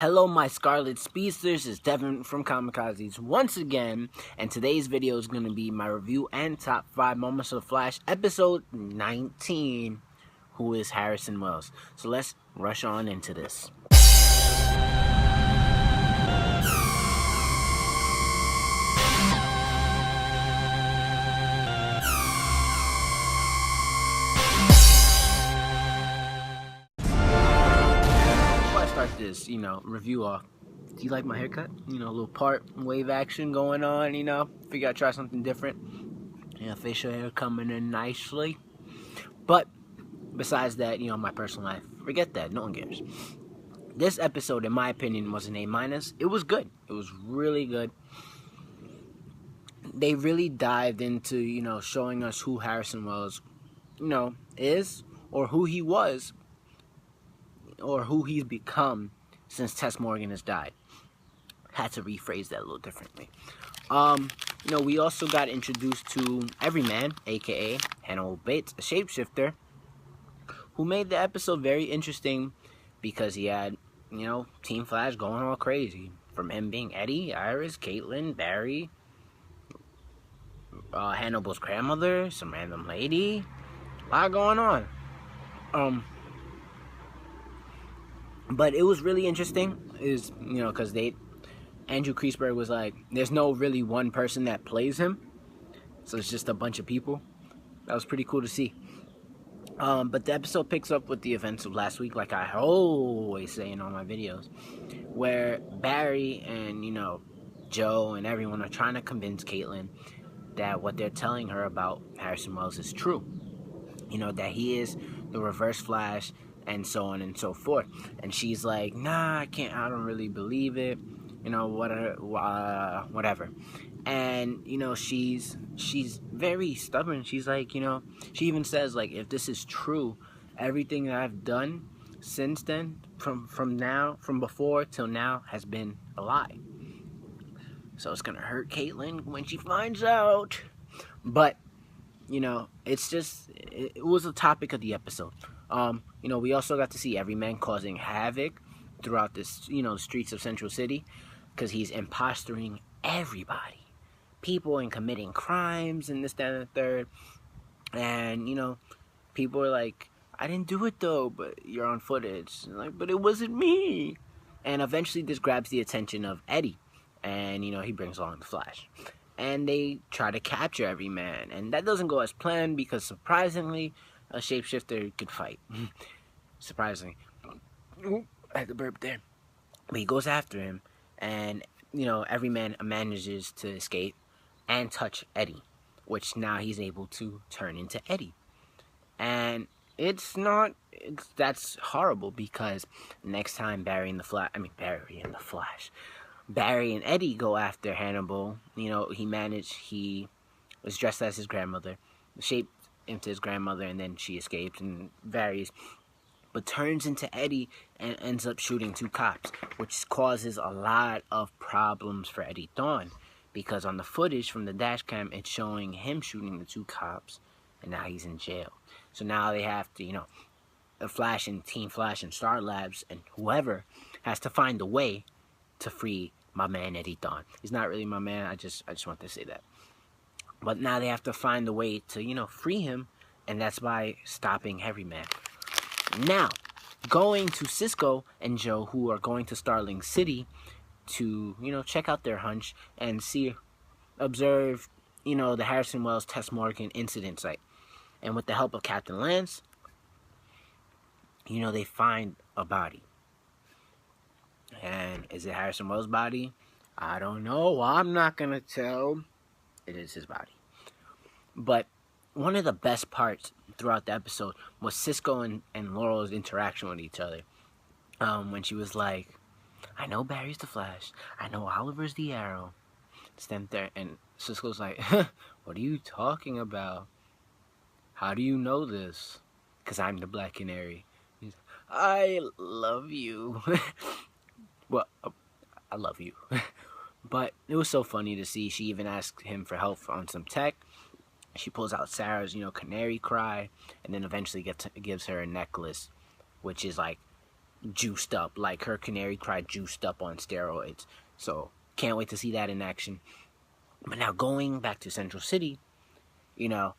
Hello, my Scarlet Speedsters. It's Devin from Kamikazes once again, and today's video is going to be my review and top 5 moments of the Flash, episode 19. Who is Harrison Wells? So let's rush on into this. Before I start this, review off. Do you like my haircut? A little part wave action going on, Figure I'd try something different. Facial hair coming in nicely. But besides that, my personal life, forget that. No one cares. This episode, in my opinion, was an A-. It was good. It was really good. They really dived into, showing us who Harrison Wells, is, or who he was, or who he's become since Tess Morgan has died. Had to rephrase that a little differently. We also got introduced to Everyman, aka Hannibal Bates, a shapeshifter, who made the episode very interesting because he had, Team Flash going all crazy. From him being Eddie, Iris, Caitlin, Barry, Hannibal's grandmother, some random lady. A lot going on. But it was really interesting, because Andrew Kreisberg was like, there's no really one person that plays him, so it's just a bunch of people. That was pretty cool to see. But the episode picks up with the events of last week, like I always say in all my videos, where Barry and, Joe and everyone are trying to convince Caitlin that what they're telling her about Harrison Wells is true. That he is the Reverse Flash and so on and so forth. And she's like, nah, I don't really believe it. Whatever. And, she's very stubborn. She's like, she even says, like, if this is true, everything that I've done since then, from before till now, has been a lie. So it's gonna hurt Caitlin when she finds out. But, it's just, it was a topic of the episode. We also got to see Everyman causing havoc throughout this, the streets of Central City, because he's impostoring everybody. People and committing crimes and this, that, and the third. And, people are like, I didn't do it though, but you're on footage. Like, but it wasn't me. And eventually this grabs the attention of Eddie. And, he brings along the Flash. And they try to capture Everyman. And that doesn't go as planned because, surprisingly, a shapeshifter could fight. Surprisingly. I had to burp there. But he goes after him. And, Everyman manages to escape and touch Eddie, which now he's able to turn into Eddie. And that's horrible, because next time Barry and Eddie go after Hannibal, he was dressed as his grandmother, shaped into his grandmother, and then she escapes and varies, but turns into Eddie and ends up shooting 2 cops, which causes a lot of problems for Eddie Thawne, because on the footage from the dash cam, it's showing him shooting the 2 cops, and now he's in jail. So now they have to, the Flash and Team Flash and Star Labs and whoever has to find a way to free my man Eddie Thawne. He's not really my man, I just want to say that. But now they have to find a way to, free him, and that's by stopping Everyman. Now, going to Cisco and Joe, who are going to Starling City to, check out their hunch and observe, the Harrison Wells Tess Morgan incident site. And with the help of Captain Lance, they find a body. And is it Harrison Wells' body? I don't know. I'm not going to tell. It is his body. But one of the best parts throughout the episode was Cisco and Laurel's interaction with each other. When she was like, I know Barry's the Flash. I know Oliver's the Arrow. Stand there, and Cisco's like, what are you talking about? How do you know this? Because I'm the Black Canary. He's, I love you. Well, I love you. But it was so funny to see. She even asked him for help on some tech. She pulls out Sarah's, canary cry, and then eventually gives her a necklace, which is like juiced up, like her canary cry juiced up on steroids. So can't wait to see that in action. But now going back to Central City, you know,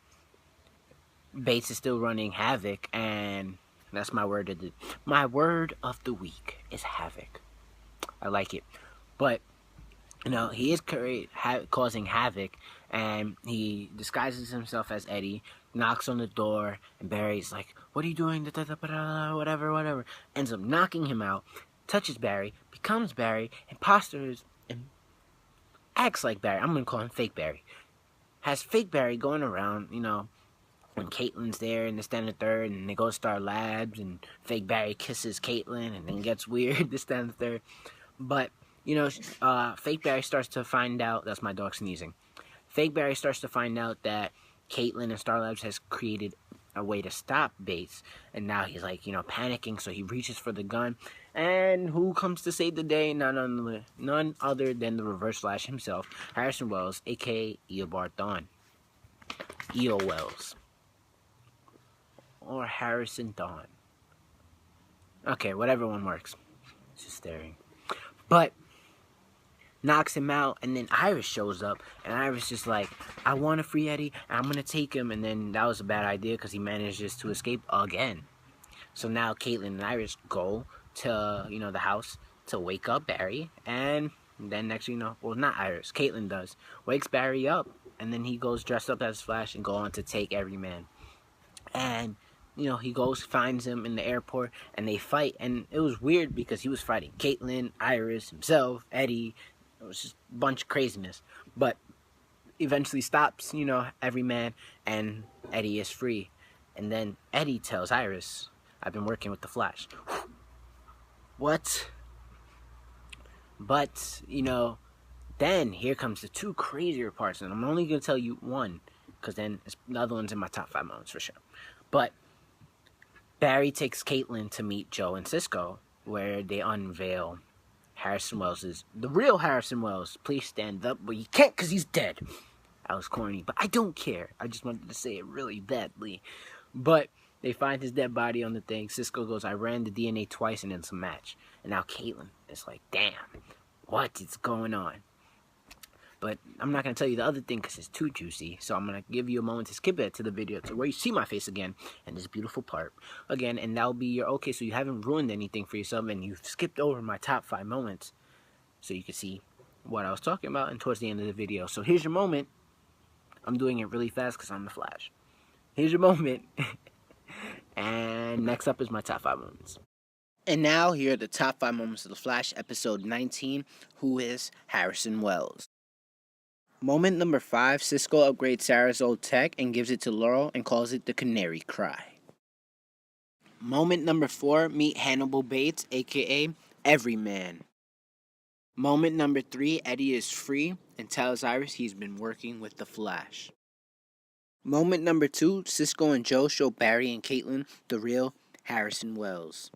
Bates is still running havoc, and that's my word of the week is havoc. I like it. But he is causing havoc, and he disguises himself as Eddie, knocks on the door, and Barry's like, "What are you doing?" Whatever. Ends up knocking him out, touches Barry, becomes Barry, imposters, and acts like Barry. I'm gonna call him Fake Barry. Has Fake Barry going around, when Caitlin's there in the standard third, and they go to Star Labs, and Fake Barry kisses Caitlin, and then gets weird, the standard third. But Fake Barry starts to find out, that's my dog sneezing. Fake Barry starts to find out that Caitlin and Star Labs has created a way to stop Bates, and now he's like, panicking, so he reaches for the gun, and who comes to save the day? None other than the Reverse Flash himself, Harrison Wells, aka Eobard Thawne. E.O. Wells. Or Harrison Dawn. Okay, whatever one works. Just staring. But knocks him out, and then Iris shows up, and Iris just like, I want to free Eddie, and I'm gonna take him, and then that was a bad idea because he manages to escape again. So now Caitlin and Iris go to the house to wake up Barry, and then next well, not Iris, Caitlin does, wakes Barry up, and then he goes dressed up as Flash and go on to take every man. And he goes, finds him in the airport, and they fight. And it was weird because he was fighting Caitlin, Iris, himself, Eddie. It was just a bunch of craziness. But eventually stops, every man, and Eddie is free. And then Eddie tells Iris, I've been working with the Flash. What? But, then here comes the two crazier parts. And I'm only going to tell you one, because then the other one's in my top 5 moments for sure. But Barry takes Caitlin to meet Joe and Cisco, where they unveil Harrison Wells' the real Harrison Wells. Please stand up, but you can't because he's dead. I was corny, but I don't care. I just wanted to say it really badly. But they find his dead body on the thing. Cisco goes, I ran the DNA twice and then some match. And now Caitlin is like, damn, what is going on? But I'm not going to tell you the other thing because it's too juicy. So I'm going to give you a moment to skip it to the video to where you see my face again and this beautiful part again. And that'll be your okay. So you haven't ruined anything for yourself and you've skipped over my top 5 moments. So you can see what I was talking about and towards the end of the video. So here's your moment. I'm doing it really fast because I'm the Flash. Here's your moment. And next up is my top 5 moments. And now here are the top 5 moments of the Flash episode 19. Who is Harrison Wells? Moment number 5, Cisco upgrades Sarah's old tech and gives it to Laurel and calls it the Canary Cry. Moment number 4, meet Hannibal Bates, aka Everyman. Moment number 3, Eddie is free and tells Iris he's been working with the Flash. Moment number 2, Cisco and Joe show Barry and Caitlin the real Harrison Wells.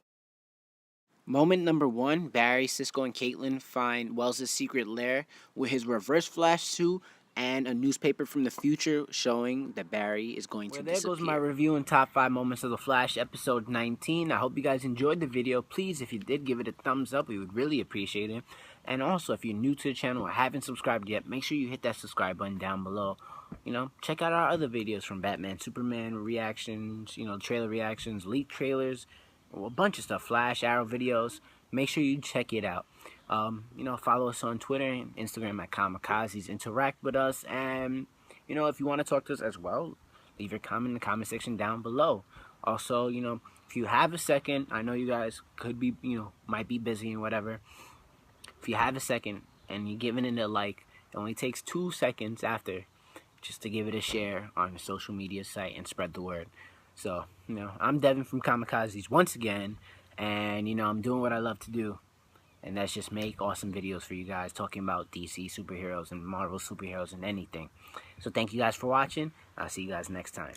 Moment number 1, Barry, Cisco, and Caitlin find Wells' secret lair with his Reverse Flash suit and a newspaper from the future showing that Barry is going to disappear. There goes my review and top 5 moments of The Flash, episode 19. I hope you guys enjoyed the video. Please, if you did, give it a thumbs up. We would really appreciate it. And also, if you're new to the channel or haven't subscribed yet, make sure you hit that subscribe button down below. Check out our other videos from Batman, Superman reactions, trailer reactions, leaked trailers, a bunch of stuff, Flash, Arrow videos. Make sure you check it out. Follow us on Twitter and Instagram at Kamikazes. Interact with us, and if you want to talk to us as well, leave your comment in the comment section down below. Also, if you have a second, I know you guys could be, might be busy and whatever. If you have a second and you're giving it a like, it only takes 2 seconds after just to give it a share on the social media site and spread the word. So, I'm Devin from Kamikazes once again, and, I'm doing what I love to do, and that's just make awesome videos for you guys talking about DC superheroes and Marvel superheroes and anything. So thank you guys for watching. I'll see you guys next time.